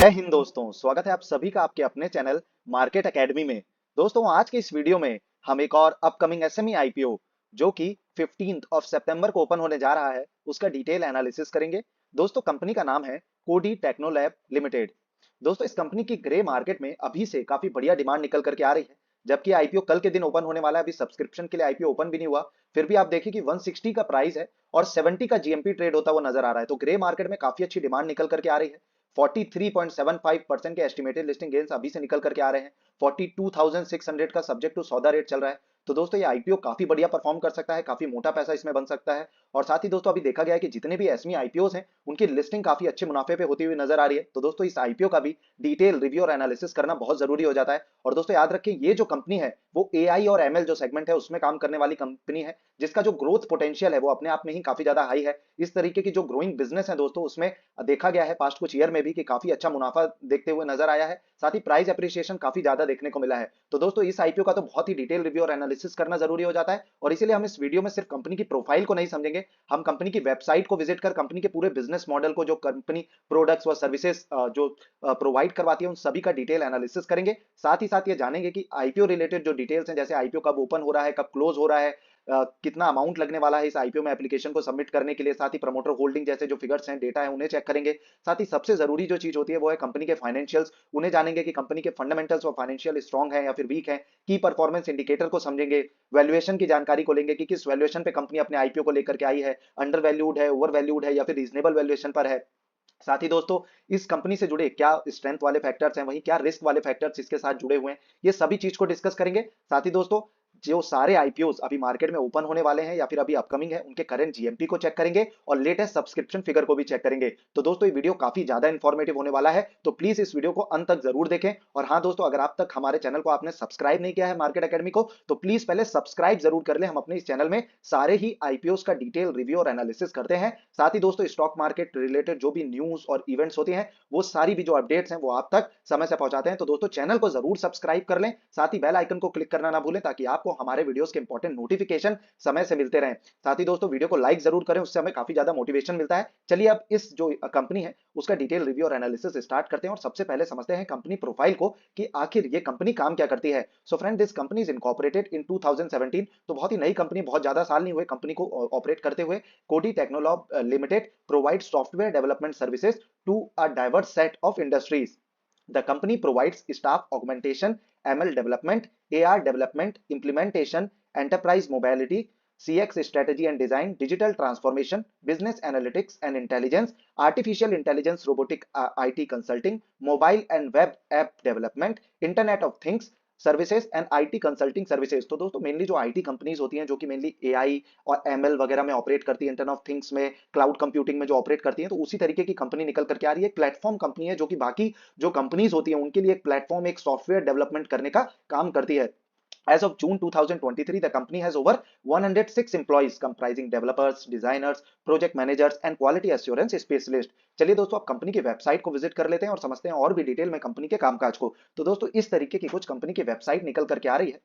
जय हिंद दोस्तों, स्वागत है आप सभी का आपके अपने चैनल मार्केट एकेडमी में। दोस्तों, आज के इस वीडियो में हम एक और अपकमिंग एसएमई आईपीओ जो कि 15 सितंबर को ओपन होने जा रहा है, उसका डिटेल एनालिसिस करेंगे। दोस्तों, कंपनी का नाम है कोडी टेक्नोलैब लिमिटेड। दोस्तों, इस कंपनी की ग्रे मार्केट में अभी से काफी बढ़िया डिमांड निकल करके आ रही है, जबकि आईपीओ कल के दिन ओपन होने वाला है। अभी सब्सक्रिप्शन के लिए आईपीओ ओपन भी नहीं हुआ, फिर भी आप देखिए कि 160 का प्राइस है और 70 का जीएमपी ट्रेड होता हुआ नजर आ रहा है। तो ग्रे मार्केट में काफी अच्छी डिमांड निकल करके आ रही है। 43.75% के एस्टिमेटेड लिस्टिंग गेन्स अभी से निकल करके आ रहे हैं। 42,600 का सब्जेक्ट टू सौदा रेट चल रहा है। तो दोस्तों, ये आईपीओ काफी बढ़िया परफॉर्म कर सकता है, काफी मोटा पैसा इसमें बन सकता है। और साथ ही दोस्तों, अभी देखा गया है कि जितने भी एसएमई आईपीओस हैं, उनकी लिस्टिंग काफी अच्छे मुनाफे पे होती हुई नजर आ रही है। तो दोस्तों, इस आईपीओ का भी डिटेल रिव्यू और एनालिसिस करना बहुत जरूरी हो जाता है। और दोस्तों, याद रखें, ये जो कंपनी है वो एआई और एमएल जो सेगमेंट है उसमें काम करने वाली कंपनी है, जिसका जो ग्रोथ पोटेंशियल है वो अपने आप में ही काफी ज्यादा हाई है। इस तरीके की जो ग्रोइंग बिजनेस है दोस्तों, उसमें देखा गया है पास्ट कुछ ईयर में भी कि काफी अच्छा मुनाफा देखते हुए नजर आया है। साथ ही प्राइस एप्रिसिएशन काफी ज्यादा देखने को मिला है। तो दोस्तों, इस आईपीओ का तो बहुत ही डिटेल रिव्यू और एनालिसिस करना जरूरी हो जाता है। और इसीलिए हम इस वीडियो में सिर्फ कंपनी की प्रोफाइल को नहीं समझेंगे, हम कंपनी की वेबसाइट को विजिट कर कंपनी के पूरे बिजनेस मॉडल को, जो कंपनी प्रोडक्ट्स व सर्विसेज जो प्रोवाइड करवाती है, उन सभी का डिटेल एनालिसिस करेंगे। साथ ही साथ ये जानेंगे कि आईपीओ रिलेटेड जो डिटेल्स हैं, जैसे आईपीओ कब ओपन हो रहा है, कब क्लोज हो रहा है, कितना अमाउंट लगने वाला है इस आईपीओ में एप्लीकेशन को सबमिट करने के लिए। साथ ही प्रमोटर होल्डिंग जैसे जो फिगर्स हैं, डेटा है, उन्हें चेक करेंगे। साथ ही सबसे जरूरी जो चीज होती है वो है कंपनी के फाइनेंशियल्स। उन्हें जानेंगे कि कंपनी के फंडामेंटल्स और फाइनेंशियल स्ट्रांग है या फिर वीक है। की परफॉर्मेंस इंडिकेटर को समझेंगे। वैल्यूएशन की जानकारी को लेंगे कि किस वैल्यूएशन पे कंपनी अपने आईपीओ को लेकर के आई है, अंडर वैल्यूड है, ओवर वैल्यूड है या फिर रीजनेबल वैल्यूएशन पर है। साथ ही दोस्तों, इस कंपनी से जुड़े क्या स्ट्रेंथ वाले फैक्टर्स हैं, वहीं क्या रिस्क वाले फैक्टर्स इसके साथ जुड़े हुए हैं, ये सभी चीज को डिस्कस करेंगे। साथ ही दोस्तों, जो सारे आईपीओस अभी मार्केट में ओपन होने वाले हैं या फिर अभी अपकमिंग है, उनके करंट जीएमपी को चेक करेंगे और लेटेस्ट सब्सक्रिप्शन फिगर को भी चेक करेंगे। तो दोस्तों, ये वीडियो काफी ज्यादा इंफॉर्मेटिव होने वाला है, तो प्लीज इस वीडियो को अंत तक जरूर देखें। और हाँ दोस्तों, अगर आप तक हमारे चैनल को आपने सब्सक्राइब नहीं किया है मार्केट एकेडमी को, तो प्लीज पहले सब्सक्राइब जरूर कर ले। हम अपने इस चैनल में सारे ही आईपीओस का डिटेल रिव्यू और एनालिसिस करते हैं। साथ ही दोस्तों, स्टॉक मार्केट रिलेटेड जो भी न्यूज और इवेंट्स होते हैं, वो सारी भी जो अपडेट्स हैं वो आप तक समय से पहुंचाते हैं। तो दोस्तों, चैनल को जरूर सब्सक्राइब कर लें, साथ ही बेल आइकन को क्लिक करना ना भूलें, ताकि आपको हमारे वीडियोस के इंपॉर्टेंट नोटिफिकेशन समय से मिलते रहें। साथ ही दोस्तों, वीडियो को लाइक जरूर करें, उससे हमें काफी ज्यादा मोटिवेशन मिलता है। चलिए अब इस जो कंपनी है उसका डिटेल रिव्यू और एनालिसिस स्टार्ट करते हैं और सबसे पहले समझते हैं कंपनी प्रोफाइल को कि आखिर ये कंपनी काम क्या करती है। So friend, this company is incorporated in 2017। तो बहुत ही नई कंपनी, बहुत ज्यादा साल नहीं हुए कंपनी को ऑपरेट करते हुए। Kody Technolab limited provide software development services to a diverse set of industries. The company provides staff augmentation, ML development, AR development, implementation, enterprise mobility, CX strategy and design, digital transformation, business analytics and intelligence, artificial intelligence, robotic IT consulting, mobile and web app development, Internet of Things, services and IT consulting services. तो दोस्तों, mainly जो IT companies होती हैं जो कि mainly AI और ML वगैरह में ऑपरेट करती है, इंटरनेट ऑफ थिंग्स में, क्लाउड कंप्यूटिंग में जो ऑपरेट करती हैं, तो उसी तरीके की कंपनी निकल करके आ रही है। एक प्लेटफॉर्म कंपनी है जो कि बाकी जो कंपनीज होती हैं उनके लिए एक प्लेटफॉर्म, एक सॉफ्टवेयर डेवलपमेंट करने का काम करती है। As of June 2023, the company has over 106 employees comprising developers, designers, project managers and quality assurance specialists। चलिए दोस्तों, अब कंपनी की वेबसाइट को विजिट कर लेते हैं और समझते हैं और भी डिटेल में कंपनी के कामकाज को। तो दोस्तों, इस तरीके की कुछ कंपनी की वेबसाइट निकल करके आ रही है।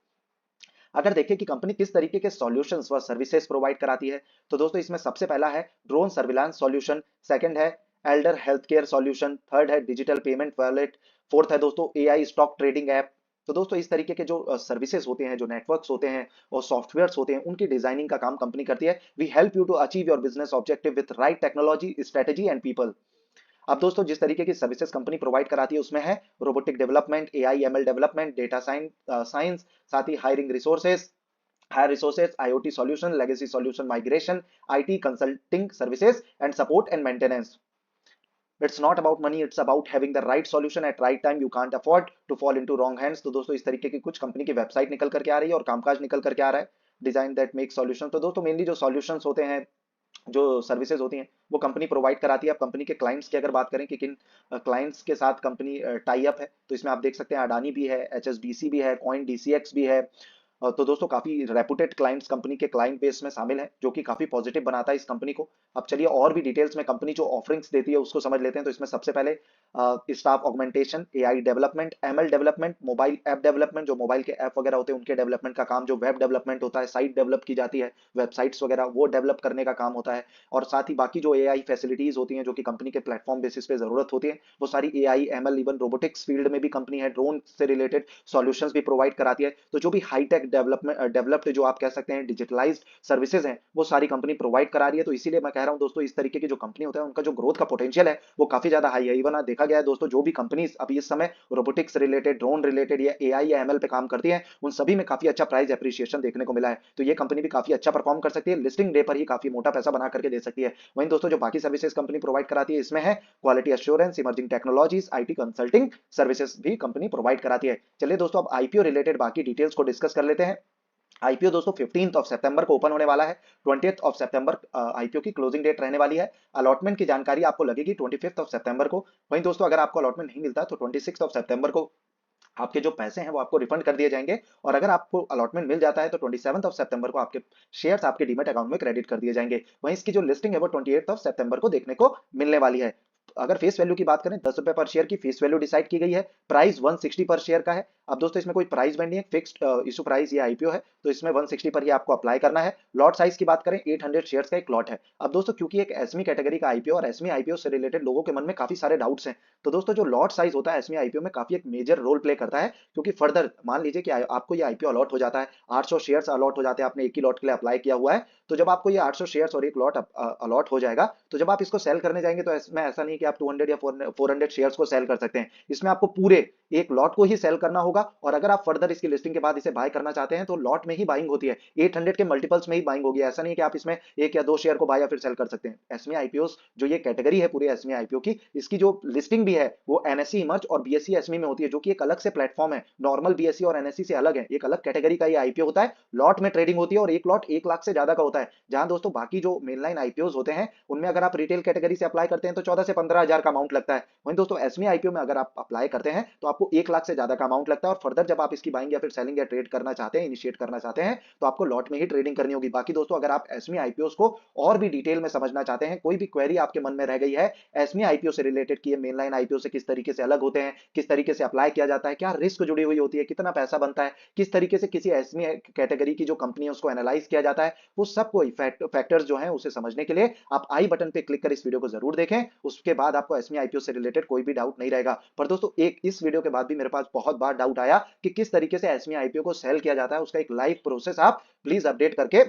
अगर देखें कि कंपनी किस तरीके के सॉल्यूशंस व सर्विसेज प्रोवाइड कराती है, तो दोस्तों इसमें सबसे पहला है ड्रोन सर्विलांस सॉल्यूशन, सेकंड है Elder health care solution, third है डिजिटल पेमेंट वॉलेट, फोर्थ है दोस्तों एआई स्टॉक ट्रेडिंग ऐप। तो दोस्तों, इस तरीके के जो सर्विसेज होते हैं, जो नेटवर्क्स होते हैं और सॉफ्टवेयर्स होते हैं, उनकी डिजाइनिंग का काम कंपनी करती है। We help you to achieve your business objective with right technology, strategy and people. अब दोस्तों, जिस तरीके की सर्विसेज कंपनी प्रोवाइड कराती है उसमें है robotic development, AI ML development, data science, साथ ही hiring resources, hire resources, IoT solution, legacy solution migration, IT consulting services, and support and maintenance. It's not about money, it's about having the right solution at right time. You can't afford to fall into wrong hands। तो दोस्तों, इस तरीके की कुछ company की website निकल करके आ रही है और कामकाज निकल करके आ रहा है। Design that make solution. तो दोस्तों, मेनली जो सॉल्यूशंस होते हैं, जो सर्विसेज होती हैं, वो कंपनी प्रोवाइड कराती है। अब कंपनी के क्लाइंट्स की अगर बात करें कि किन क्लाइंट्स के साथ कंपनी टाई अप है, तो इसमें आप देख सकते हैं अडानी भी है, एचएसबीसी भी है, कॉइन डीसीएक्स भी है, तो दोस्तों काफी रेपुटेड क्लाइंट्स कंपनी के क्लाइंट बेस में शामिल हैं, जो कि काफी पॉजिटिव बनाता है इस कंपनी को। अब चलिए और भी डिटेल्स में कंपनी जो ऑफरिंग्स देती है उसको समझ लेते हैं। तो इसमें सबसे पहले staff augmentation, AI development, ML development, mobile app development, जो मोबाइल के ऐप वगैरह होते हैं उनके डेवलपमेंट का काम, जो वेब डेवलपमेंट होता है, साइट डेवलप की जाती है, वेबसाइट्स वगैरह वो डेवलप करने का काम होता है। और साथ ही बाकी जो एआई फैसिलिटीज होती हैं जो कि कंपनी के प्लेटफॉर्म बेसिस पे जरूरत होती है, वो सारी AI, ML, even robotics field में भी कंपनी है, ड्रोन से रिलेटेड सॉल्यूशंस भी प्रोवाइड कराती है। तो जो भी हाईटेक डेवलप्ड जो आप कह सकते हैं डिजिटलाइज्ड सर्विसेज हैं, वो सारी कंपनी प्रोवाइड करा रही है। तो इसीलिए मैं कह रहा हूं दोस्तों, इस तरीके की जो कंपनी होता है उनका जो ग्रोथ का पोटेंशियल है वो काफी ज्यादा हाई है। इवन देखा गया है दोस्तों, जो भी कंपनीज अभी इस समय रोबोटिक्स रिलेटेड, ड्रोन रिलेटेड या एआई या एमएल पे काम करती हैं, उन सभी में काफी अच्छा प्राइस एप्रिसिएशन देखने को मिला है। तो ये कंपनी भी काफी अच्छा परफॉर्म कर सकती है, लिस्टिंग डे पर ही काफी मोटा पैसा बना करके दे सकती है। वहीं दोस्तों जो बाकी सर्विसेज कंपनी प्रोवाइड कराती है, इसमें है quality assurance, emerging technologies, IT consulting services भी कंपनी प्रोवाइड कराती है। चलिए दोस्तों अब आईपीओ रिलेटेड बाकी डिटेल्स को डिस्कस कर लेते हैं। आईपीओ दोस्तों 15 ऑफ सितंबर को ओपन होने वाला है। 20 ऑफ सितंबर आईपीओ की क्लोजिंग डेट रहने वाली है। अलॉटमेंट की जानकारी आपको लगेगी 25 ऑफ सितंबर को। वहीं दोस्तों अगर आपको अलॉटमेंट नहीं मिलता तो 26 ऑफ सितंबर को आपके जो पैसे हैं वो आपको रिफंड कर दिए जाएंगे। और अगर आपको अलॉटमेंट मिल जाता है तो 27 ऑफ सितंबर को आपके शेयर्स आपके डीमैट अकाउंट में क्रेडिट कर दिए जाएंगे। वहीं इसकी जो लिस्टिंग है वो 28 ऑफ सितंबर को देखने को मिलने वाली है। अगर फेस वैल्यू की बात करें, 10 रुपए पर शेयर की फेस वैल्यू डिसाइड की गई है। प्राइस 160 पर शेयर का है। अब दोस्तों इसमें कोई प्राइस बैंड नहीं है, फिक्स्ड इशू प्राइस ये आईपीओ है, तो इसमें 160 पर ही आपको अप्लाई करना है। लॉट साइज की बात करें, 800 शेयर्स का एक लॉट है। अब दोस्तों क्योंकि एक एसमी कैटेगरी का आईपीओ और एसमी आईपीओ से रिलेटेड लोगों के मन में काफी सारे डाउट्स हैं, तो दोस्तों जो लॉट साइज होता है एसमी आईपीओ में काफी एक मेजर रोल प्ले करता है। क्योंकि फर्दर मान लीजिए कि आपको ये आईपीओ अलॉट हो जाता है, 800 शेयर्स अलॉट हो जाते हैं, आपने एक ही लॉट के लिए अप्लाई किया हुआ है। तो जब आपको ये 800 शेयर्स और एक लॉट अलॉट हो जाएगा, तो जब आप इसको सेल करने जाएंगे तो इसमें ऐसा नहीं कि आप 200 या 400 शेयर्स को सेल कर सकते हैं। इसमें आपको पूरे एक लॉट को ही सेल करना होगा। और अगर आप फर्दर इसकी लिस्टिंग के बाद इसे बाय करना चाहते हैं तो लॉट में ही बाइंग होती है, 800 के मल्टीपल्स में ही बाइंग होगी। ऐसा नहीं कि आप इसमें एक या दो शेयर को बाय या फिर सेल कर सकते हैं। एसमी आईपीओ जो ये कैटेगरी है पूरे एसमी आईपीओ की, इसकी जो लिस्टिंग भी है वो एनएससी इमर्ज और बीएससी एसमी में होती है, जो कि एक अलग से प्लेटफॉर्म है, नॉर्मल बीएससी और एनएससी से अलग है, एक अलग कैटेगरी का ये आईपीओ होता है। लॉट में ट्रेडिंग होती है और एक लॉट 1 लाख से ज्यादा का होता है। जहां दोस्तों बाकी जो मेनलाइन आईपीओ होते हैं उनमें अगर आप रिटेल कैटेगरी से अप्लाई करते हैं तो 14 से 15 हजार का अमाउंट लगता है। वहीं दोस्तों एसमी आईपीओ में अगर आप अप्लाई करते हैं तो आपको 1 लाख से ज्यादा का अमाउंट लगता है। और फर्दर जब आप इसकी बाइंग या फिर सेलिंग या ट्रेड करना चाहते हैं, इनिशिएट करना चाहते हैं, तो आपको लॉट में ही ट्रेडिंग करनी होगी। बाकी दोस्तों अगर आप एसमी आईपीओ को और भी डिटेल में समझना चाहते हैं, कोई भी क्वेरी आपके मन में रह गई है एसमी आईपीओ से रिलेटेड कि ये मेनलाइन आईपीओ से किस तरीके से अलग होते हैं, किस तरीके से अप्लाई किया जाता है, क्या रिस्क जुड़ी हुई होती है, कितना पैसा बनता है, किस तरीके से किसी एसमी कैटेगरी की जो कंपनी है उसको एनालाइज किया जाता है, वो सब कोई फैक्टर्स जो है उसे समझने के लिए आप आई बटन पे क्लिक कर इस वीडियो को जरूर देखें। उसके बाद आपको एसमी आईपीओ से रिलेटेड कोई भी डाउट नहीं रहेगा। पर दोस्तों एक इस वीडियो के बाद भी मेरे पास बहुत बार डाउट आया कि किस तरीके से एसमी आईपीओ को सेल किया जाता है, उसका एक लाइव प्रोसेस आप प्लीज अपडेट करके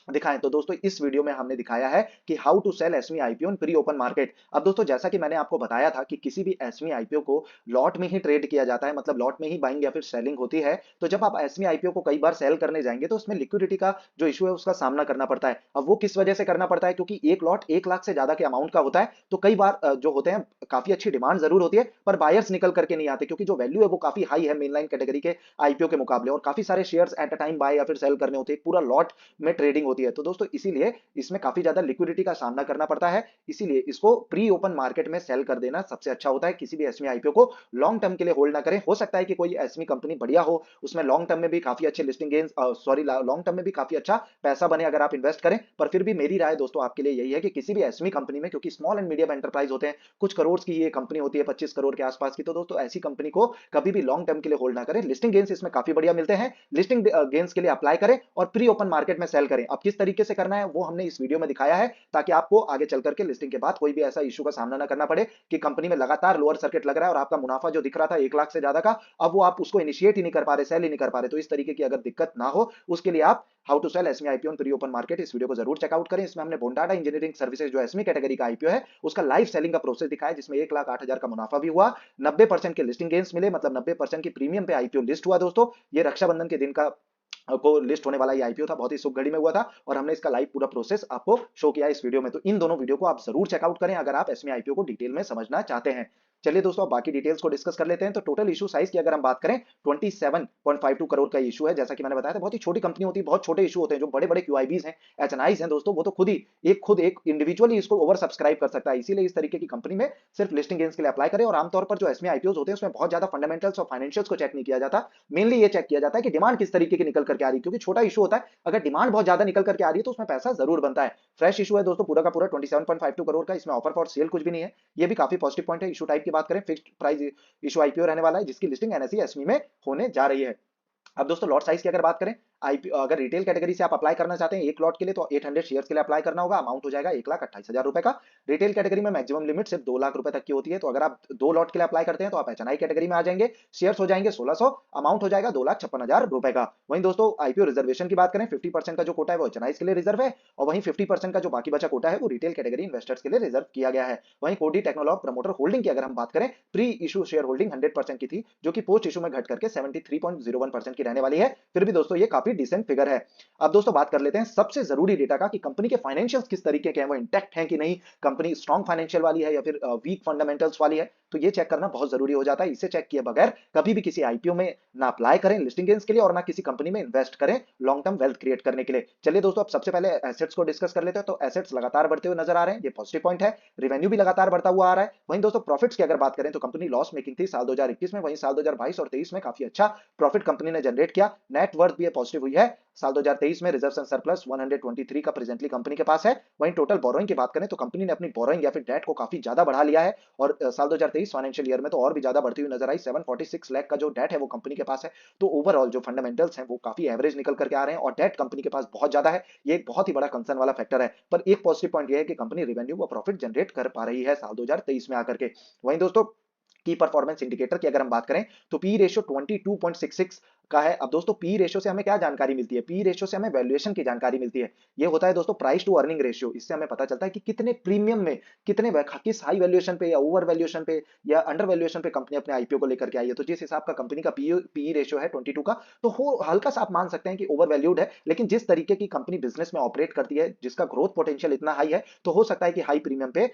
दिखाएं। तो दोस्तों इस वीडियो में हमने दिखाया है कि how to sell SME IPO in pre open market. अब दोस्तों जैसा कि मैंने आपको बताया था कि किसी भी एसमी आईपीओ को लॉट में ही ट्रेड किया जाता है, मतलब लॉट में ही बाइंग या फिर सेलिंग होती है। तो जब आप एसमी आईपीओ को कई बार सेल करने जाएंगे तो उसमें लिक्विडिटी का जो इशू है उसका सामना करना पड़ता है। अब वो किस वजह से करना पड़ता है, क्योंकि एक लॉट 1 लाख से ज्यादा के अमाउंट का होता है। तो कई बार जो होते हैं काफी अच्छी डिमांड जरूर होती है, पर बायर्स निकल करके नहीं आते, क्योंकि जो वैल्यू है वो काफी हाई है मेनलाइन कैटेगरी के आईपीओ के मुकाबले, और काफी सारे shares at a time buy या फिर सेल करने होते हैं, पूरा लॉट में ट्रेडिंग होती है। तो दोस्तों इसीलिए इसमें काफी ज्यादा लिक्विडिटी का सामना करना पड़ता है। इसीलिए इसको प्री ओपन मार्केट में सेल कर देना सबसे अच्छा होता है। किसी भी एसमी आईपीओ को लॉन्ग टर्म के लिए होल्ड ना करें। हो सकता है कि कोई एसमी कंपनी बढ़िया हो, उसमें लॉन्ग टर्म में भी काफी अच्छे लिस्टिंग गेन्स लॉन्ग टर्म में भी काफी अच्छा पैसा बने अगर आप इन्वेस्ट करें। पर फिर भी मेरी राय दोस्तों आपके लिए यही है कि किसी भी एसमी कंपनी में, क्योंकि स्मॉल एंड मीडियम एंटरप्राइज होते हैं, कुछ करोड़ की ये कंपनी होती है, 25 करोड़ के आसपास की, तो दोस्तों ऐसी कंपनी को कभी भी लॉन्ग टर्म के लिए होल्ड ना करें। लिस्टिंग गेन्स इसमें काफी बढ़िया मिलते हैं, लिस्टिंग गेन्स के लिए अप्लाई करें और प्री ओपन मार्केट में सेल करें। अब किस तरीके से करना है वो हमने इस वीडियो में दिखाया है, ताकि आपको आगे चल करके लिस्टिंग के बाद कोई भी ऐसा इशू का सामना ना करना पड़े कि कंपनी में लगातार लोअर सर्किट लग रहा है और आपका मुनाफा जो दिख रहा था 1 लाख से ज्यादा का, अब वो आप उसको इनिशिएट ही नहीं कर पा रहे, सेल ही नहीं कर पा रहे। तो इस तरीके की अगर दिक्कत ना हो, उसके लिए आप how to sell SME IPO pre open market इस वीडियो को जरूर चेकआउट करें। इसमें हमने बोंडाटा इंजीनियरिंग सर्विसेज जो एसमी कैटेगरी का आईपीओ है उसका लाइव सेलिंग का प्रोसेस दिखाया, जिसमें 1,08,000 का मुनाफा भी हुआ, 90% के लिस्टिंग गेन्स मिले, मतलब 90% की प्रीमियम पे आईपीओ लिस्ट हुआ। दोस्तों ये रक्षाबंधन के दिन का को लिस्ट होने वाला ये आईपीओ था, बहुत ही शुभ घड़ी में हुआ था, और हमने इसका लाइव पूरा प्रोसेस आपको शो किया इस वीडियो में। तो इन दोनों वीडियो को आप जरूर चेकआउट करें अगर आप एसमी आईपीओ को डिटेल में समझना चाहते हैं। चलिए दोस्तों अब बाकी डिटेल्स को डिस्कस कर लेते हैं। तो टोटल इशू साइज की अगर हम बात करें 27.52 करोड़ का इशू है। जैसा कि मैंने बताया था बहुत ही छोटी कंपनी होती है, बहुत छोटे इशू होते हैं। जो बड़े बड़े क्यूआईबीज हैं, एचएनआईज हैं दोस्तों, वो तो खुद एक इंडिविजुअली इसको ओवर सब्सक्राइब कर सकता है। इसीलिए इस तरीके की कंपनी में सिर्फ लिस्टिंग गेन्स के लिए अप्लाई करें। और आमतौर पर जो एसएमई आईपीओ होते हैं उसमें बहुत ज्यादा फंडामेंटल्स और फाइनेंशियल्स को चेक नहीं किया जाता। मेनली ये चेक किया जाता है कि डिमांड किस तरीके की निकल करके आ रही है, क्योंकि छोटा इशू होता है। अगर डिमांड बहुत ज्यादा निकल करके आ रही है तो उसमें पैसा जरूर बनता है। फ्रेश इशू है दोस्तों पूरा का पूरा 27.52 करोड़ का। इसमें ऑफर फॉर सेल कुछ भी नहीं है, ये भी काफी पॉजिटिव पॉइंट है। इशू टाइप की बात करें फिक्स्ड प्राइस इशू आईपीओ रहने वाला है, जिसकी लिस्टिंग एनएसई एसमी में होने जा रही है। अब दोस्तों लॉट साइज की अगर बात करें, आईपीओ अगर रिटेल कैटेगरी से आप अप्लाई करना चाहते हैं एक लॉट के लिए तो 800 शेयर्स के लिए अप्लाई करना होगा। अमाउंट हो जाएगा 1,28,000 रुपए का। रिटेल कैटेगरी में मैक्सिमम लिमिट सिर्फ 2 लाख रुपए तक की होती है। तो अगर आप 2 लॉट के लिए अप्लाई करते हैं तो आप एचएनआई कैटेगरी में आ जाएंगे। शेयर्स हो जाएंगे 1600, अमाउंट हो जाएगा 2,56,000 रुपए का। वहीं दोस्तों आईपीओ रिजर्वेशन की बात करें 50% का जो कोटा है वो एचएनआई के लिए रिजर्व है, और वहीं 50% का जो बाकी बचा कोटा है वो रिटेल कैटेगरी इन्वेस्टर्स के लिए रिजर्व किया गया है। वहीं कोडी टेक्नोलॉग प्रमोटर होल्डिंग की अगर हम बात करें, प्री इशू शेयर होल्डिंग 100% की थी, जो कि पोस्ट इशू में घट करके 73.01% की रहने वाली है। फिर भी दोस्तों ये काफी डिसेंट फिगर है। अब दोस्तों बात कर लेते हैं सबसे जरूरी डेटा का कि कंपनी के फाइनेंशियल्स किस तरीके के हैं, वो इंटैक्ट हैं कि नहीं, कंपनी स्ट्रॉन्ग फाइनेंशियल वाली है या फिर वीक फंडामेंटल्स वाली है। तो ये चेक करना बहुत जरूरी हो जाता है। इसे चेक किए बगैर कभी भी किसी आईपीओ में ना अप्लाई करें लिस्टिंग गेन्स के लिए, और ना किसी कंपनी में इन्वेस्ट करें लॉन्ग टर्म वेल्थ क्रिएट करने के लिए। चलिए दोस्तों अब सबसे पहले एसेट्स को डिस्कस कर लेते हैं। तो एसेट्स लगातार बढ़ते हुए नजर आ रहे हैं, ये पॉजिटिव पॉइंट है। रेवेन्यू भी लगातार बढ़ता हुआ आ रहा है। वहीं दोस्तों प्रॉफिट्स की अगर बात करें तो कंपनी लॉस मेकिंग थी साल 2021 में, वहीं साल 2022 और 23 में काफी अच्छा प्रॉफिट कंपनी ने जनरेट किया। नेट वर्थ भी पॉजिटिव हुई है। साल 2023 में रिजर्व्स एंड सरप्लस 123 का प्रेजेंटली कंपनी के पास है। वहीं टोटल बोरोइंग की बात करें तो कंपनी ने अपनी बोरोइंग या फिर डेट को काफी ज्यादा बढ़ा लिया है, और साल 2023 फाइनेंशियल ईयर में तो और भी ज्यादा बढ़ती हुई नजर आई। 746 लाख का जो डेट है वो कंपनी के पास है। तो ओवरऑल जो फंडामेंटल्स हैं वो काफी एवरेज निकल करके आ रहे हैं, और डेट कंपनी के पास बहुत ज्यादा है। ये एक बहुत ही बड़ा कंसर्न वाला फैक्टर है। पर एक पॉजिटिव पॉइंट ये है कि कंपनी रेवेन्यू व प्रॉफिट जनरेट कर पा रही है साल 2023 में आकर के। वहीं दोस्तों की परफॉर्मेंस इंडिकेटर की अगर हम बात करें तो पी रेशियो 22.66 का है। अब दोस्तों पी रेशियो से हमें क्या जानकारी मिलती है, पी रेशियो से हमें वैल्यूएशन की जानकारी मिलती है। ये होता है दोस्तों प्राइस टू अर्निंग रेशियो। इससे हमें पता चलता है कि कितने प्रीमियम में, किस हाई वैल्यूएशन पे या ओवर वैल्यूएशन पे या अंडर वैल्यूएशन पे कंपनी अपने आईपीओ को लेकर के आई है। तो जिस हिसाब का कंपनी का पी रेशियो है 22 का, तो हो हल्का सा आप मान सकते हैं कि ओवर वैल्यूड है। लेकिन जिस तरीके की कंपनी बिजनेस में ऑपरेट करती है, जिसका ग्रोथ पोटेंशियल इतना हाई है, तो हो सकता है कि हाई प्रीमियम पे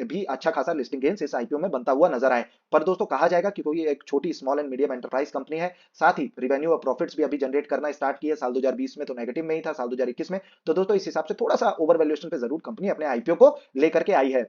भी अच्छा खासा लिस्टिंग गेन्स इस आईपीओ में बनता हुआ नजर आए। पर दोस्तों कहा जाएगा कि कोई एक छोटी small and medium enterprise company है। साथ ही रेवेन्यू और प्रॉफिट्स भी अभी जनरेट करना स्टार्ट किए। साल 2020 में तो नेगेटिव में ही था, साल 2021 में। तो दोस्तों इस हिसाब से थोड़ा सा ओवर वैल्यूएशन पे जरूर कंपनी अपने आईपीओ को लेकर के आई है।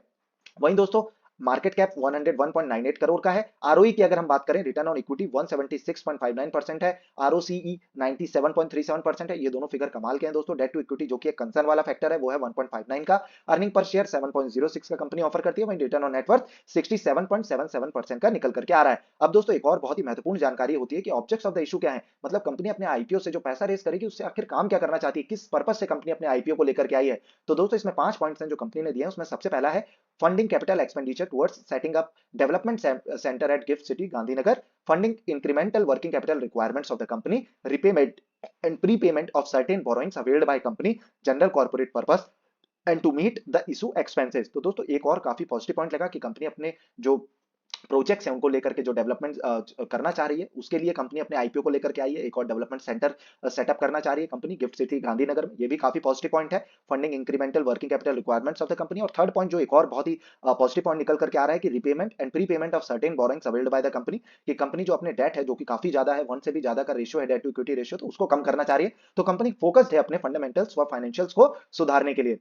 वहीं दोस्तों मार्केट कैप 101.98 करोड़ का है। आरओई की अगर हम बात करें, रिटर्न ऑन इक्विटी 176.59% है। आरओसीई 97.37% है। ये दोनों फिगर कमाल के हैं दोस्तों। डेट टू इक्विटी जो कि एक कंसर्न वाला फैक्टर है वो है 1.59 का। अर्निंग पर शेयर 7.06 का कंपनी ऑफर करती है। वहीं रिटर्न ऑन नेटवर्थ 67.77% का निकल करके आ रहा है। अब दोस्तों एक और बहुत ही महत्वपूर्ण जानकारी होती है कि ऑब्जेक्ट्स ऑफ द इशू क्या है, मतलब कंपनी अपने आईपीओ से जो पैसा रेस करेगी उससे आखिर काम क्या करना चाहती है, किस पर्पस से कंपनी अपने आईपीओ को लेकर के आई है। तो दोस्तों इसमें 5 पॉइंट्स हैं जो कंपनी ने दिए हैं। उसमें सबसे पहला है funding capital expenditure towards setting up development center at Gift City, Gandhinagar, funding incremental working capital requirements of the company, repayment and prepayment of certain borrowings availed by company general corporate purpose and to meet the issue expenses। तो दोस्तों एक और काफी positive point लगा कि company अपने जो projects हैं उनको लेकर के जो डेवलपमेंट करना चाह रही है उसके लिए कंपनी अपने आईपीओ को लेकर के आई है। एक और डेवलपमेंट सेंटर सेटअप करना चाह रही है कंपनी गिफ्ट सिटी गांधीनगर में। ये भी काफी पॉजिटिव पॉइंट है। Funding incremental working capital requirements of the company. और थर्ड पॉइंट जो एक और बहुत ही पॉजिटिव पॉइंट निकल करके आ रहा है कि repayment and pre payment of certain borrowings availed by the company. कि कंपनी जो अपने डेट है जो कि काफी ज्यादा है, 1 से भी ज्यादा का रेशियो है डेट टू इक्विटी रेशियो, तो उसको कम करना चाह रही है। तो कंपनी फोकस्ड है अपने फंडामेंटल्स व फाइनेंशियल्स को सुधारने के लिए।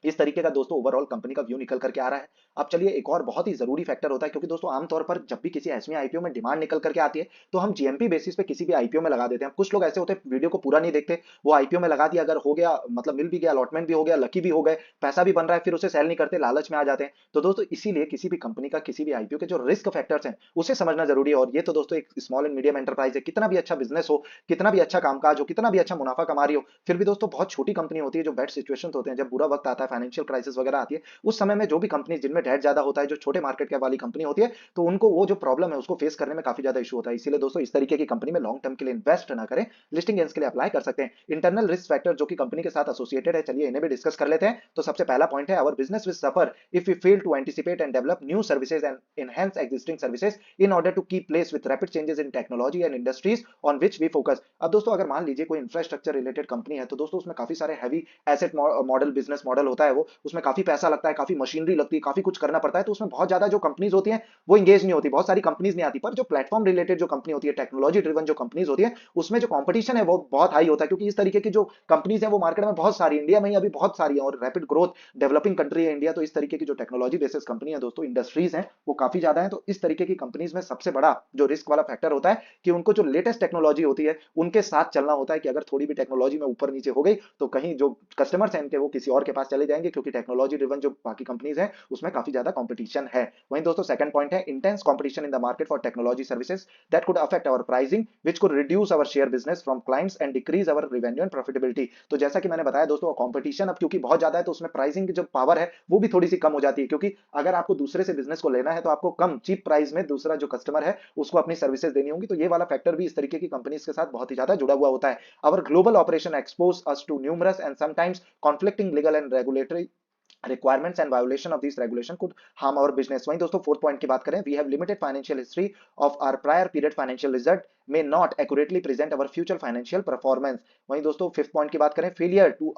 इस तरीके का दोस्तों ओवरऑल कंपनी का व्यू निकल करके आ रहा है। अब चलिए एक और बहुत ही जरूरी फैक्टर होता है, क्योंकि दोस्तों आमतौर पर जब भी किसी एसएमई आईपीओ में डिमांड निकल करके आती है तो हम जीएमपी बेसिस पे किसी भी आईपीओ में लगा देते हैं। कुछ लोग ऐसे होते हैं वीडियो को पूरा नहीं देखते, वो आईपीओ में लगा दिया, अगर हो गया मतलब मिल भी गया, अलॉटमेंट भी हो गया, लकी भी हो गए, पैसा भी बन रहा है, फिर उसे सेल नहीं करते, लालच में आ जाते हैं। तो दोस्तों इसीलिए किसी भी कंपनी का किसी भी आईपीओ के जो रिस्क फैक्टर्स हैं उसे समझना जरूरी है। और ये तो दोस्तों एक स्मॉल एंड मीडियम एंटरप्राइज है, कितना भी अच्छा बिजनेस हो, कितना भी अच्छा कामकाज हो, कितना भी अच्छा मुनाफा कमा रही हो, फिर भी दोस्तों बहुत छोटी कंपनी होती है जो बैड सिचुएशन होते हैं, जब बुरा वक्त आता है, फाइनेंशियल क्राइसिस वगैरह आती है, उस समय में जो भी कंपनी जिनमें डेट ज्यादा होता है, जो छोटे मार्केट कैप वाली कंपनी होती है, तो उनको वो जो प्रॉब्लम है उसको फेस करने में काफी ज्यादा इशू होता है। इसीलिए दोस्तों इस तरीके की कंपनी में लॉन्ग टर्म के लिए इन्वेस्ट ना करें, लिस्टिंग गेन्स के लिए अप्लाई कर सकते हैं। इंटरनल रिस्क फैक्टर जो कि कंपनी के साथ एसोसिएटेड है, चलिए इन्हें भी डिस्कस कर लेते हैं। तो सबसे पहला पॉइंट है our business will suffer if we fail to anticipate and develop new services and enhance existing services in order to keep place with rapid changes in technology and industries on which we focus. अब दोस्तों अगर मान लीजिए कोई infrastructure related company है तो दोस्तों उसमें काफी सारे heavy asset model business model होता होता है वो, उसमें काफी पैसा लगता है, काफी मशीनरी लगती है, काफी कुछ करना पड़ता है, तो उसमें बहुत ज्यादा जो कंपनीज होती हैं वो इंगेज नहीं होती, बहुत सारी कंपनीज नहीं आती। पर जो प्लेटफॉर्म रिलेटेड जो कंपनी होती है, टेक्नोलॉजी ड्रिवन जो कंपनीज होती है, उसमें जो कंपटीशन है वो बहुत हाई होता है, क्योंकि इस तरीके की जो कंपनीज है वो मार्केट में बहुत सारी, इंडिया में ही अभी बहुत सारी है, और रैपिड ग्रोथ डेवलपिंग कंट्री है इंडिया, तो इस तरीके की जो टेक्नोलॉजी बेसिस कंपनी है दोस्तों, इंडस्ट्रीज हैं वो काफी ज्यादा है। तो इस तरीके की कंपनीज में सबसे बड़ा जो रिस्क वाला फैक्टर होता है कि उनको जो लेटेस्ट टेक्नोलॉजी होती है उनके साथ चलना होता है, कि अगर थोड़ी भी टेक्नोलॉजी में ऊपर नीचे हो गई तो कहीं जो कस्टमर्स हैं इनके वो किसी और के पास चले जाएंगे, क्योंकि टेक्नोलॉजी ड्रिवन जो बाकी कंपनीज हैं उसमें काफी ज्यादा कंपटीशन है। वहीं दोस्तों सेकंड पॉइंट है intense competition in the market for technology services that could affect our pricing which could reduce our share business from clients and decrease our revenue and profitability. तो जैसा कि मैंने बताया दोस्तों, कंपटीशन अब क्योंकि बहुत ज्यादा है तो उसमें प्राइसिंग की जो पावर है वो भी थोड़ी सी कम हो जाती है, क्योंकि अगर आपको दूसरे से बिजनेस को लेना है तो आपको कम चीप प्राइस में दूसरा जो कस्टमर है उसको अपनी सर्विसेज देनी होंगी। तो ये वाला फैक्टर भी इस तरीके की कंपनीज के साथ बहुत ही ज्यादा जुड़ा हुआ होता है। Our global operation expose us to numerous and sometimes conflicting legal and regulatory requirements and violation of these regulation could harm our business। वहीं दोस्तों फोर्थ पॉइंट की बात करें, we have limited financial history of our prior period financial result may not accurately present our future financial performance। वहीं दोस्तों fifth point की बात करें, failure to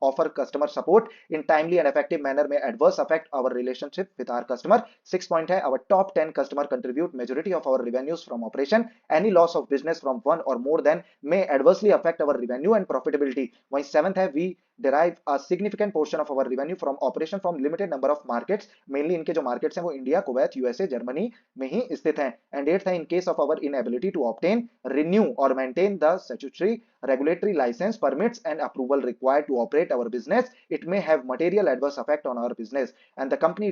offer customer support in timely and effective manner may adverse affect our relationship with our customer। Six point है, our top 10 customer contribute majority of our revenues from operation, any loss of business from one or more than may adversely affect our revenue and profitability। वहीं seventh है, we derive a significant portion of our revenue from operation from limited number of markets, mainly इनके जो markets हैं वो India, Kuwait, USA, Germany में ही स्थित हैं। And eighth है, in case of our inability to obtain, renew or maintain the statutory regulatory license, permits and approval required to operate our business, it may have material adverse effect on our business and the company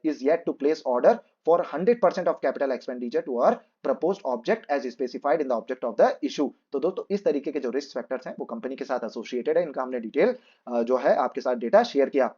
is yet to place order for 100% of capital expenditure to our proposed object as specified in the object of the issue। तो दोस्तों इस तरीके के जो risk factors हैं वो company के साथ एसोसिएटेड है, इनका हमने डिटेल जो है आपके साथ डेटा शेयर किया।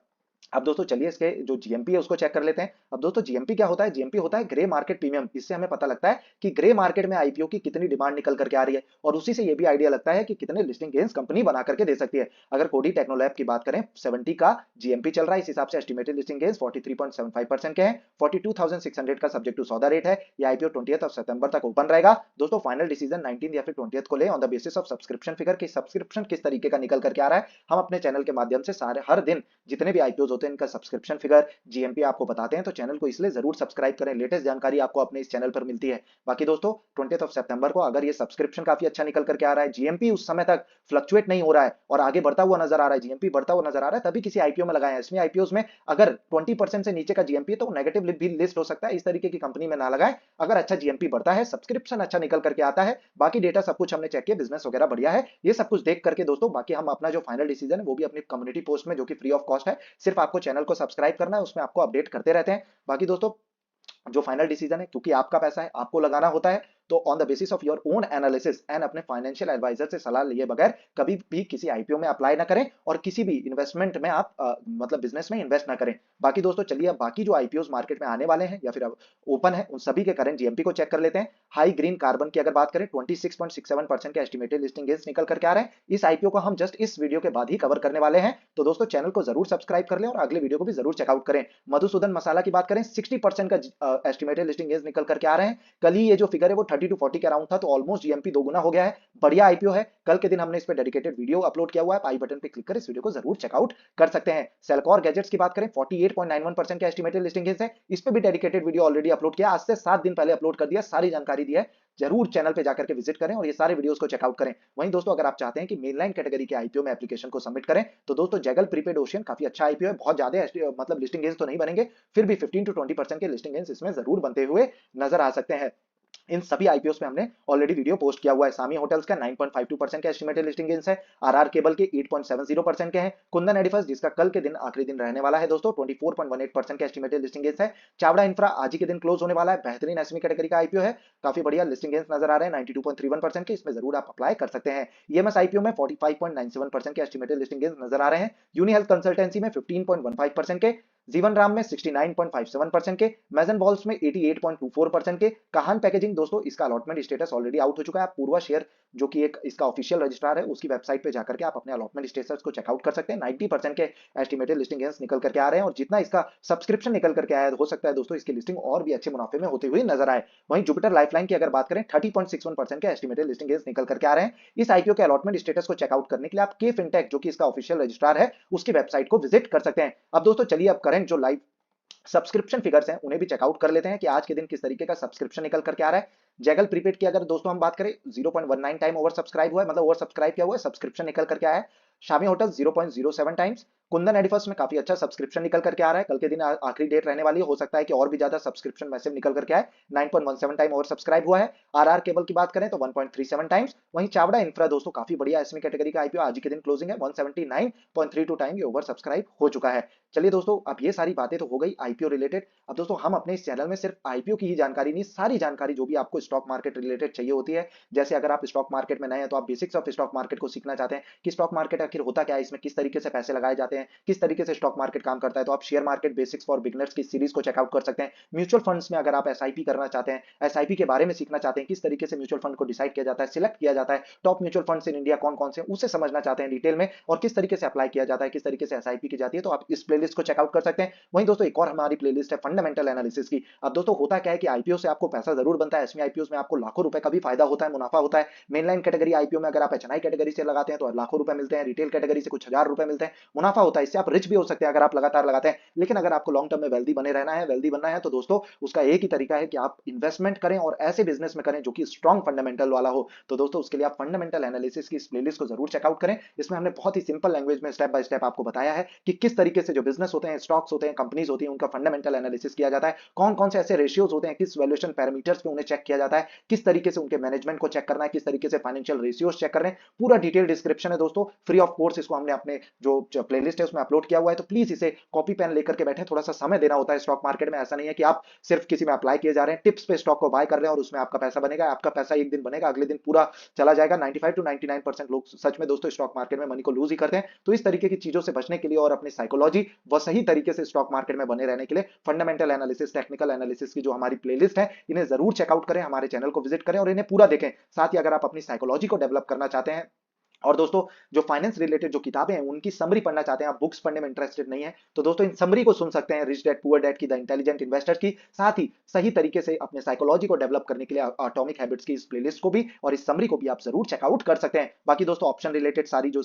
अब दोस्तों चलिए इसके जो जीएमपी है उसको चेक कर लेते हैं। अब दोस्तों जीएमपी क्या होता है? जीएमपी होता है ग्रे मार्केट प्रीमियम। इससे हमें पता लगता है कि ग्रे मार्केट में आईपीओ की कितनी डिमांड निकल करके आ रही है, और उसी से ये भी आइडिया लगता है कि कितने लिस्टिंग गेन्स कंपनी बना करके दे सकती है। अगर कोडी टेक्नोलैब की बात करें, 70 का जीएमपी चल रहा है, इस हिसाब से एस्टिमेटेड लिस्टिंग गेन्स 43.75% के हैं, 42,600 का सब्जेक्ट टू सौदा रेट है। ये आईपीओ 20 सितंबर तक ओपन रहेगा। दोस्तों फाइनल डिसीजन 19 या फिर 20 को ले on the basis of subscription figure, की सब्सक्रिप्शन किस तरीके का निकल करके आ रहा है। हम अपने चैनल के माध्यम से सारे हर दिन जितने भी आईपीओ होते हैं इनका सब्सक्रिप्शन फिगर, जीएमपी आपको बताते हैं, तो चैनल को इसलिए जरूर सब्सक्राइब करें, लेटेस्ट जानकारी आपको अपने इस चैनल पर मिलती है। बाकी दोस्तों 20 सितंबर को अगर ये सब्सक्रिप्शन काफी अच्छा निकल करके आ रहा है, जीएमपी उस समय तक फ्लक्चुएट नहीं हो रहा है और आगे बढ़ता हुआ नजर आ रहा है, जीएमपी बढ़ता हुआ नजर आ रहा है, तभी किसी आईपीओ में लगाएं। इसमें आईपीओ में अगर 20% से नीचे का जीएमपी तो नेगेटिव भी लिस्ट हो सकता है, इस तरीके की कंपनी में ना लगाएं। अगर अच्छा जीएमपी बढ़ता है, सब्सक्रिप्शन अच्छा निकल करके आता है, बाकी डेटा सब कुछ हमने चेक किया, बिजनेस वगैरह बढ़िया है, ये सब कुछ देख करके दोस्तों बाकी हम अपना जो फाइनल डिसीजन है वो भी अपनी कम्युनिटी पोस्ट में, जो कि फ्री ऑफ कॉस्ट है, सिर्फ आपको चैनल को सब्सक्राइब करना है, उसमें आपको अपडेट करते रहते हैं। बाकी दोस्तों जो फाइनल डिसीजन है, क्योंकि आपका पैसा है, आपको लगाना होता है, तो on the basis of your own analysis and अपने फाइनेंशियल एडवाइजर से सलाह लिए बगैर कभी भी किसी आईपीओ में अप्लाई ना करें और किसी भी इन्वेस्टमेंट में आप मतलब बिजनेस में इन्वेस्ट ना करें। बाकी दोस्तों चलिए अब बाकी जो आईपीओ मार्केट में आने वाले हैं या फिर अब ओपन है उन सभी के करंट जीएमपी को चेक कर लेते हैं। हाई ग्रीन कार्बन की अगर बात करें, 26.67% के एस्टिमेटेड लिस्टिंग गेन्स निकल करके आ रहे हैं। इस आईपीओ को हम जस्ट इस वीडियो के बाद ही कवर करने वाले हैं, तो दोस्तों चैनल को जरूर सब्सक्राइब कर लें और अगले वीडियो को भी जरूर चेकआउट करें। मधुसूदन मसाला की बात करें, 60% का एस्टिमेटेड लिस्टिंग गेन्स निकल करके आ रहे हैं। कल ही ये जो फिगर है वो 30 to 40 के अराउंड था, तो ऑलमोस्ट जीएमपी दोगुना हो गया है। बढ़िया आईपीओ है, कल के दिन हमने इस पे डेडिकेटेड वीडियो अपलोड किया हुआ है, आई बटन पे क्लिक कर इस वीडियो को जरूर चेकआउट कर सकते हैं। सेल्कॉर गैजेट्स की बात करें, 48.91% के एस्टिमेटेड लिस्टिंग गेन्स है, इस पे भी डेडिकेटेड वीडियो ऑलरेडी अपलोड किया, आज से 7 दिन पहले अपलोड कर दिया, सारी जानकारी दी है, जरूर चैनल पे जाकर के विजिट करें और ये सारे वीडियोस को चेकआउट करें। वहीं दोस्तों अगर आप चाहते हैं कि मेनलाइन कैटेगरी के आईपीओ में एप्लीकेशन को सबमिट करें, तो दोस्तों जैगल प्रीपेड ओशियन काफी अच्छा आईपीओ है, बहुत ज्यादा मतलब लिस्टिंग गेन्स तो नहीं बनेंगे, फिर भी 15 to 20% के लिस्टिंग गेन्स इसमें जरूर बनते हुए नजर आ सकते हैं। इन सभी आईपीओस पे हमने ऑलरेडी वीडियो पोस्ट किया हुआ है। सामी होटल्स का 9.52% के एस्टिमेटेड लिस्टिंग गेन्स है, आरआर केबल के 8.70% के हैं, कुंदन एडिफस जिसका कल के दिन आखिरी दिन रहने वाला है दोस्तों, 24.18% के एस्टिमेटेड लिस्टिंग गेन्स है। चावड़ा इंफ्रा आज ही के दिन क्लोज होने वाला है, बेहतरीन एसएमई कैटेगरी का आईपीओ है, काफी बढ़िया लिस्टिंग गेन्स नजर आ रहे हैं 92.31% के, इसमें जरूर आप अप्लाई कर सकते हैं। ईएमएस आईपीओ में 45.97% के एस्टिमेटेड लिस्टिंग गेन्स नजर आ रहे हैं। यूनी हेल्थ कंसल्टेंसी में 15.15% के, जीवन राम में 69.57% के, मैजन बॉल्स में 88.24% के, काहान पैकेजिंग दोस्तों इसका अलॉटमेंट स्टेटस ऑलरेडी आउट हो चुका है। आप पूर्वा शेयर जो कि एक इसका ऑफिशियल रजिस्ट्रार है उसकी वेबसाइट पे जाकर के आप अपने अलॉटमेंट स्टेटस को चेकआउट कर सकते हैं। 90% के एस्टिमेटेड लिस्टिंग गेंस निकल करके आ रहे हैं और जितना इसका सब्सक्रिप्शन निकल करके आया हो सकता है दोस्तों इसकी लिस्टिंग और भी अच्छे मुनाफे में होती हुई नजर आए। वहीं जुपिटर लाइफलाइन की अगर बात करें 30.61% के एस्टिमेटेड लिस्टिंग गेंस निकल करके आ रहे हैं। इस आईपीओ के अलॉटमेंट स्टेटस को चेकआउट करने के लिए आप के फिनटेक जो कि इसका ऑफिशियल रजिस्ट्रार है उसकी वेबसाइट को विजिट कर सकते हैं। अब दोस्तों चलिए अब करंट जो लाइव सब्सक्रिप्शन फिगर्स हैं उन्हें भी चेकआउट कर लेते हैं कि आज के दिन किस तरीके का सब्सक्रिप्शन निकल करके आ रहा है। जैगल प्रीपेड की अगर दोस्तों हम बात करें 0.19 टाइम ओवर सब्सक्राइब हुआ है, मतलब ओवर सब्सक्राइब किया हुआ है, सब्सक्रिप्शन निकल करके आया है। Shami hotel 0.07 times. Kundan edifice में काफी अच्छा सब्सक्रिप्शन निकल करके आ रहा है। कल के दिन आखिरी डेट रहने वाली है, हो सकता है कि और भी ज्यादा सब्सक्रिप्शन मैसेज निकल करके आए। 9.17 टाइम ओवर सब्सक्राइब हुआ है। आरआर केबल की बात करें तो 1.37 टाइम्स। वहीं चावड़ा इंफ्रा दोस्तों काफी बढ़िया एसएमई कैटेगरी का आईपीओ, आज के दिन क्लोजिंग है 179.32 टाइम ये ओवर सब्सक्राइब हो चुका है। चलिए दोस्तों अब ये सारी बातें तो हो गई आईपीओ रिलेटेड। अब दोस्तों हम अपने इस चैनल में सिर्फ आईपीओ की ही जानकारी नहीं, सारी जानकारी जो भी आपको स्टॉक मार्केट रिलेटेड चाहिए होती है, जैसे अगर आप स्टॉक मार्केट में नए हैं तो आप बेसिक्स ऑफ स्टॉक मार्केट को सीखना चाहते हैं कि स्टॉक मार्केट आखिर होता क्या है, इसमें किस तरीके से पैसे लगाए जाते हैं, किस तरीके से स्टॉक मार्केट काम करता है, तो आप share market basics for beginners की सीरीज को चेकआउट कर सकते हैं। म्यूचुअल फंड्स में अगर आप एसआईपी करना चाहते हैं, एसआईपी के बारे में सीखना चाहते हैं, किस तरीके से म्यूचुअल फंड को डिसाइड किया जाता है, सिलेक्ट किया जाता है, top mutual funds in India कौन कौन से उसे समझना चाहते हैं डिटेल में और किस तरीके से अप्लाई किया जाता है, किस तरीके से एसआईपी की जाती है, तो आप इस प्लेलिस्ट को चेकआउट कर सकते हैं। वहीं दोस्तों एक और हमारी प्लेलिस्ट है फंडामेंटल एनालिसिस की। अब दोस्तों होता क्या है कि आईपीओ से आपको पैसा जरूर बनता है, एसएमई आईपीओ में आपको लाखों रुपए का भी फायदा होता है, मुनाफा होता है। मेनलाइन कैटेगरी आईपीओ में अगर आप एचएनआई कैटेगरी से लगाते हैं तो लाखों रुपए मिलते हैं, रिटेल कैटेगरी से कुछ हजार रुपए मिलते हैं, मुनाफा होता है। इससे आप रिच भी हो सकते हैं अगर आप लगातार लगाते हैं। लेकिन अगर आपको लॉन्ग टर्म में वेल्दी बने रहना है, वेल्दी बनना है, तो दोस्तों उसका एक ही तरीका है कि आप इन्वेस्टमेंट करें और ऐसे बिजनेस में करें जो कि स्ट्रॉन्ग फंडामेंटल वाला हो। तो दोस्तों उसके लिए आप फंडामेंटल एनालिसिस की इस प्लेलिस्ट को जरूर चेकआउट करें। इसमें हमने बहुत ही सिंपल लैंग्वेज में स्टेप बाय स्टेप आपको बताया है कि किस तरीके से जो बिजनेस होते हैं, स्टॉक्स होते हैं, कंपनीज होती हैं, उनका फंडामेंटल एनालिसिस किया जाता है, कौन कौन से ऐसे रेशियोज होते हैं, किस वैल्यूएशन पैरामीटर्स पे उन्हें चेक किया जाता है, किस तरीके से उनके मैनेजमेंट को चेक करना है, किस तरीके से फाइनेंशियल रेशियोज चेक करने, पूरा डिटेल डिस्क्रिप्शन है दोस्तों, फ्री ऑफ कोर्स इसको हमने अपने जो प्लेलिस्ट है उसमें अपलोड किया हुआ है। तो प्लीज इसे कॉपी पेन लेकर के बैठे, थोड़ा सा समय देना होता है स्टॉक मार्केट में। ऐसा नहीं है कि आप सिर्फ किसी में अप्लाई किए जा रहे हैं, टिप्स पे स्टॉक को बाय कर रहे हैं और उसमें आपका पैसा बनेगा। आपका पैसा एक दिन बनेगा, अगले दिन पूरा चला जाएगा। 95 टू 99% लोग सच में दोस्तों स्टॉक मार्केट में मनी को लूज ही करते हैं। तो इस तरीके की चीजों से बचने के लिए और अपनी साइकोलॉजी व सही तरीके से स्टॉक मार्केट में बने रहने के लिए फंडामेंटल एनालिसिस, टेक्निकल एनालिसिस की जो हमारी प्लेलिस्ट है इन्हें जरूर चेकआउट करें, हमारे चैनल को विजिट करें और इन्हें पूरा देखें। साथ ही अगर आप अपनी साइकोलॉजी को डेवलप करना चाहते हैं और दोस्तों जो फाइनेंस रिलेटेड जो किताबें हैं उनकी समरी पढ़ना चाहते हैं, आप बुक्स पढ़ने में इंटरेस्टेड नहीं है, तो दोस्तों इन समरी को सुन सकते हैं, रिच डैड पुअर डैड की, द इंटेलिजेंट इन्वेस्टर की। साथ ही सही तरीके से अपने साइकोलॉजी को डेवलप करने के लिए एटॉमिक हैबिट्स की इस प्लेलिस्ट को भी और इस समरी को भी आप जरूर चेकआउट कर सकते हैं। बाकी दोस्तों ऑप्शन रिलेटेड सारी जो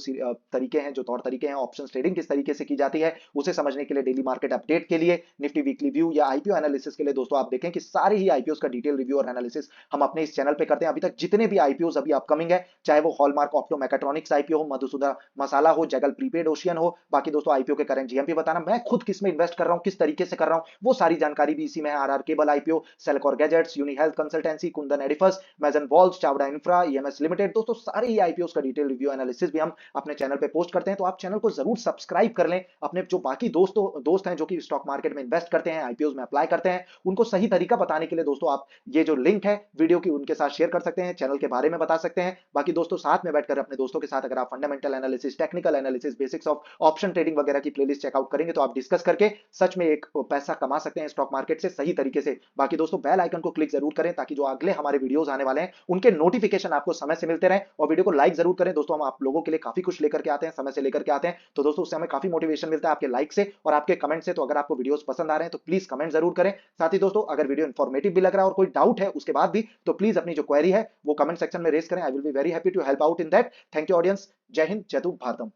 तरीके हैं, जो तौर तरीके हैं, ऑप्शन ट्रेडिंग किस तरीके से की जाती है उसे समझने के लिए, डेली मार्केट अपडेट के लिए, निफ्टी वीकली व्यू या आईपीओ एनालिसिस के लिए दोस्तों आप देखें कि सारे ही आईपीओ का डिटेल रिव्यू और एनालिसिस हम अपने इस चैनल पे करते हैं। अभी तक जितने भी आईपीओ अभी अपकमिंग है, चाहे वो हॉलमार्क ऑप्टो मैकेट्रॉनिक्स आईपीओ हो, सुधा मसाला हो, जैगल प्रीपेड ओशियन हो, बाकी दोस्तों आईपीओ के करंट जीएमपी बताना, मैं खुद किस में इन्वेस्ट कर रहा हूं, किस तरीके से कर रहा हूं, वो सारी जानकारी भी इसी में है। RR Kabel IPO, Cellecor gadgets, Uni health consultancy, Kundan edifice, मैजन बॉल्स, चावड़ा इंफ्रा, ईएमएस लिमिटेड, दोस्तों सारे ही आईपीओ का डिटेल रिव्यू एनालिसिस भी हम अपने चैनल पे पोस्ट करते हैं। तो आप चैनल को जरूर सब्सक्राइब कर लें। अपने जो बाकी दोस्त हैं जो कि स्टॉक मार्केट में इन्वेस्ट करते हैं, आईपीओ में अप्लाई करते हैं, उनको सही तरीका बताने के लिए दोस्तों आप ये जो लिंक है वीडियो की उनके साथ शेयर कर सकते हैं, चैनल के बारे में बता सकते हैं। बाकी दोस्तों साथ में बैठकर अपने दोस्तों के साथ अगर आप fundamental analysis, technical analysis, basics of option trading वगैरह की प्लेलिस्ट चेकआउट करेंगे तो आप डिस्कस करके सच में एक पैसा कमा सकते हैं स्टॉक मार्केट से सही तरीके से। बाकी दोस्तों बेल आइकन को क्लिक जरूर करें ताकि जो अगले हमारे वीडियोस आने वाले हैं उनके नोटिफिकेशन आपको समय से मिलते रहें, और वीडियो को लाइक जरूर करें दोस्तों। हम आप लोगों के लिए काफी कुछ लेकर के आते हैं, समय से लेकर के आते हैं, तो दोस्तों उससे हमें काफी मोटिवेशन मिलता है आपके लाइक से और आपके कमेंट से। तो अगर आपको वीडियोस पसंद आ रहे हैं तो प्लीज कमेंट जरूर करें। साथ ही दोस्तों अगर वीडियो इंफॉर्मेटिव भी लग रहा है और कोई डाउट है उसके बाद भी, तो प्लीज अपनी जो क्वेरी है वो कमेंट सेक्शन में रेज करें। I will be very happy to help out in that. Thank you audience. जय हिंद, जय भारतम।